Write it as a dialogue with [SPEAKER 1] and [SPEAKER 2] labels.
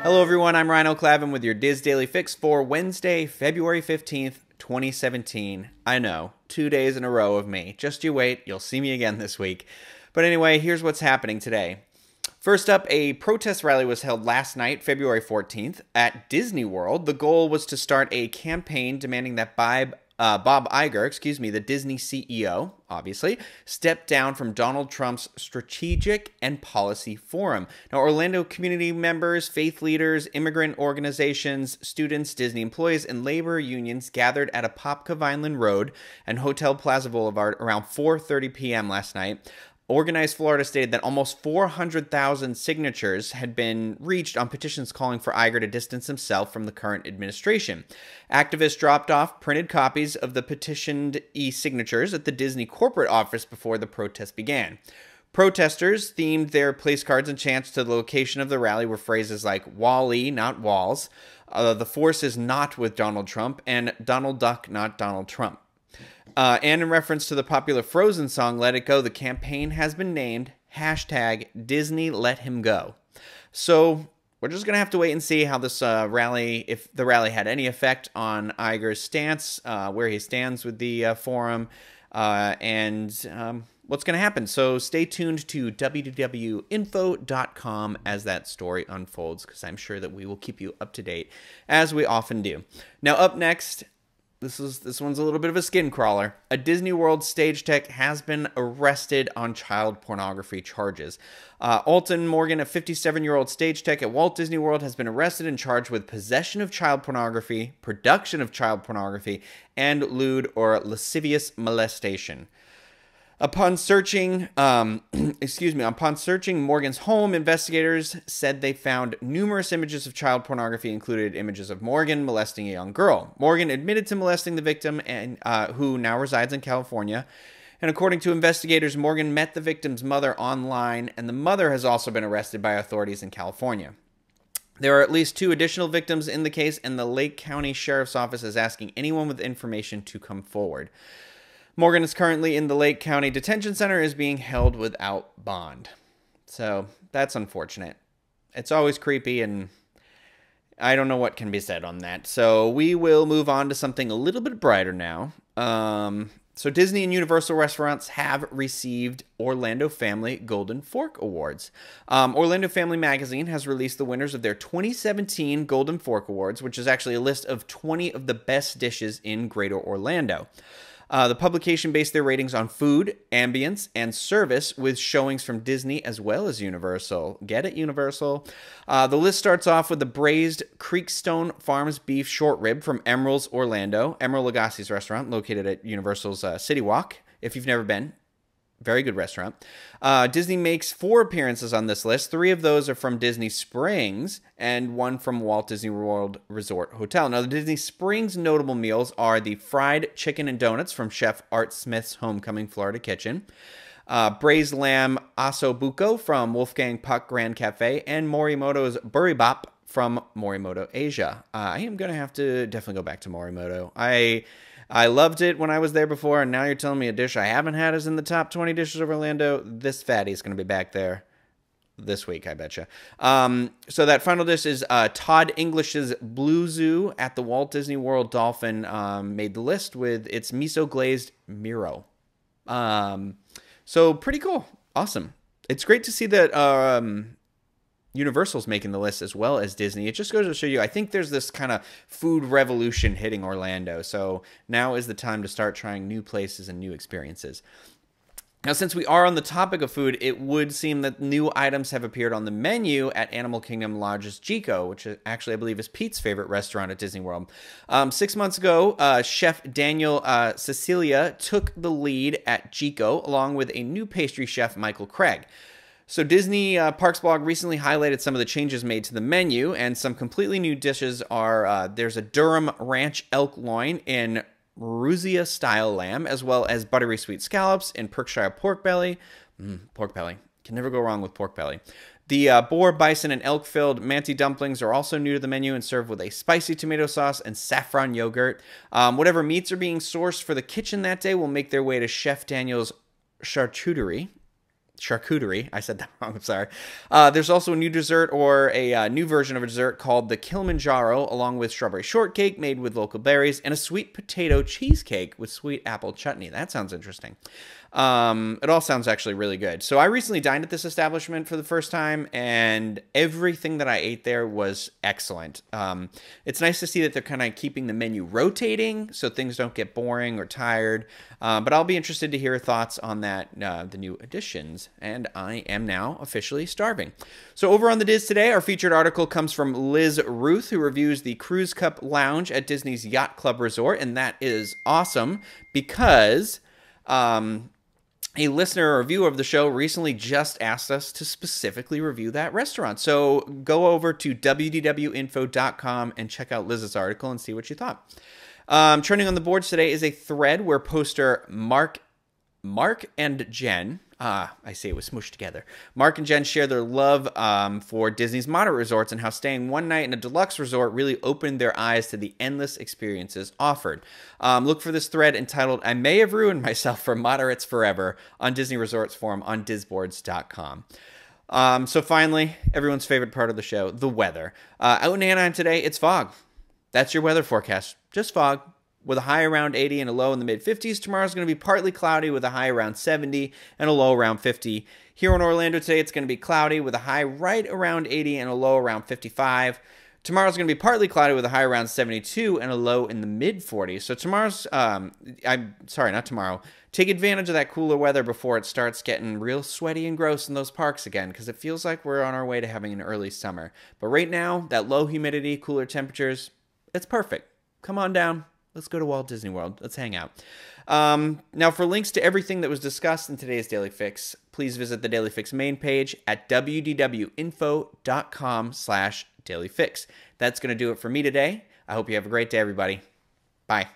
[SPEAKER 1] Hello everyone, I'm Rhino Clavin with your Diz Daily Fix for Wednesday, February 15th, 2017. I know, 2 days in a row of me. Just you wait, you'll see me again this week. But anyway, here's what's happening today. First up, a protest rally was held last night, February 14th, at Disney World. The goal was to start a campaign demanding that Bob Iger, the Disney CEO, obviously, step down from Donald Trump's Strategic and Policy Forum. Now, Orlando community members, faith leaders, immigrant organizations, students, Disney employees, and labor unions gathered at Apopka Vineland Road and Hotel Plaza Boulevard around 4:30 p.m. last night. Organized Florida stated that almost 400,000 signatures had been reached on petitions calling for Iger to distance himself from the current administration. Activists dropped off printed copies of the petitioned e-signatures at the Disney corporate office before the protest began. Protesters themed their place cards and chants to the location of the rally with phrases like "Wall-E, not walls," "The force is not with Donald Trump," and "Donald Duck, not Donald Trump." And in reference to the popular Frozen song, Let It Go, the campaign has been named #Disney Let Him Go. So we're just going to have to wait and see how this rally, if the rally had any effect on Iger's stance, where he stands with the forum, and what's going to happen. So stay tuned to www.info.com as that story unfolds, because I'm sure that we will keep you up to date, as we often do. Now, up next, this one's a little bit of a skin crawler. A Disney World stage tech has been arrested on child pornography charges. Alton Morgan, a 57-year-old stage tech at Walt Disney World, has been arrested and charged with possession of child pornography, production of child pornography, and lewd or lascivious molestation. Upon searching Morgan's home, investigators said they found numerous images of child pornography, included images of Morgan molesting a young girl. Morgan admitted to molesting the victim, and who now resides in California. And according to investigators, Morgan met the victim's mother online, and the mother has also been arrested by authorities in California. There are at least 2 additional victims in the case, and the Lake County Sheriff's Office is asking anyone with information to come forward. Morgan is currently in the Lake County Detention Center, is being held without bond. So that's unfortunate. It's always creepy, and I don't know what can be said on that. So we will move on to something a little bit brighter now. So Disney and Universal restaurants have received Orlando Family Golden Fork Awards. Orlando Family Magazine has released the winners of their 2017 Golden Fork Awards, which is actually a list of 20 of the best dishes in Greater Orlando. The publication based their ratings on food, ambience, and service, with showings from Disney as well as Universal. Get it, Universal? The list starts off with the braised Creekstone Farms beef short rib from Emerald's Orlando, Emerald Lagasse's restaurant located at Universal's City Walk. If you've never been, very good restaurant. Disney makes 4 appearances on this list. 3 of those are from Disney Springs and 1 from Walt Disney World Resort Hotel. Now, the Disney Springs notable meals are the fried chicken and donuts from Chef Art Smith's Homecoming Florida Kitchen, braised lamb aso buco from Wolfgang Puck Grand Cafe, and Morimoto's Buribop from Morimoto Asia. I am going to have to definitely go back to Morimoto. I loved it when I was there before, and now you're telling me a dish I haven't had is in the top 20 dishes of Orlando. This fatty is going to be back there this week, I betcha. So that final dish is Todd English's Blue Zoo at the Walt Disney World Dolphin, made the list with its miso glazed Miro. So pretty cool. Awesome. It's great to see that Universal's making the list as well as Disney. It just goes to show you, I think there's this kind of food revolution hitting Orlando. So now is the time to start trying new places and new experiences. Now, since we are on the topic of food, it would seem that new items have appeared on the menu at Animal Kingdom Lodge's Jiko, which actually, I believe, is Pete's favorite restaurant at Disney World. 6 months ago, Chef Daniel Cecilia took the lead at Jiko, along with a new pastry chef, Michael Craig. So Disney Parks Blog recently highlighted some of the changes made to the menu, and some completely new dishes are, there's a Durham Ranch elk loin in Maruzia-style lamb, as well as buttery sweet scallops and Perkshire pork belly. Pork belly. Can never go wrong with pork belly. The boar, bison, and elk-filled manti dumplings are also new to the menu and served with a spicy tomato sauce and saffron yogurt. Whatever meats are being sourced for the kitchen that day will make their way to Chef Daniel's charcuterie. charcuterie. I said that wrong. I'm sorry. There's also a new dessert, or a new version of a dessert called the Kilimanjaro, along with strawberry shortcake made with local berries and a sweet potato cheesecake with sweet apple chutney. That sounds interesting. It all sounds actually really good. So I recently dined at this establishment for the first time, and everything that I ate there was excellent. It's nice to see that they're kind of keeping the menu rotating so things don't get boring or tired. But I'll be interested to hear your thoughts on that, the new additions. And I am now officially starving. So over on the Diz today, our featured article comes from Liz Ruth, who reviews the Cruise Cup Lounge at Disney's Yacht Club Resort. And that is awesome because a listener or reviewer of the show recently just asked us to specifically review that restaurant. So go over to wdwinfo.com and check out Liz's article and see what you thought. Trending on the boards today is a thread where poster Mark and Jen, I say it was smooshed together. Mark and Jen share their love for Disney's moderate resorts and how staying one night in a deluxe resort really opened their eyes to the endless experiences offered. Look for this thread entitled "I May Have Ruined Myself for Moderates Forever" on Disney Resorts Forum on disboards.com. So finally, everyone's favorite part of the show, the weather. Out in Anaheim today, it's fog. That's your weather forecast. Just fog, with a high around 80 and a low in the mid-50s. Tomorrow's going to be partly cloudy with a high around 70 and a low around 50. Here in Orlando today, it's going to be cloudy with a high right around 80 and a low around 55. Tomorrow's going to be partly cloudy with a high around 72 and a low in the mid-40s. So tomorrow's, not tomorrow. Take advantage of that cooler weather before it starts getting real sweaty and gross in those parks again, because it feels like we're on our way to having an early summer. But right now, that low humidity, cooler temperatures, it's perfect. Come on down. Let's go to Walt Disney World. Let's hang out. Now, for links to everything that was discussed in today's Daily Fix, please visit the Daily Fix main page at wdwinfo.com/dailyfix. That's going to do it for me today. I hope you have a great day, everybody. Bye.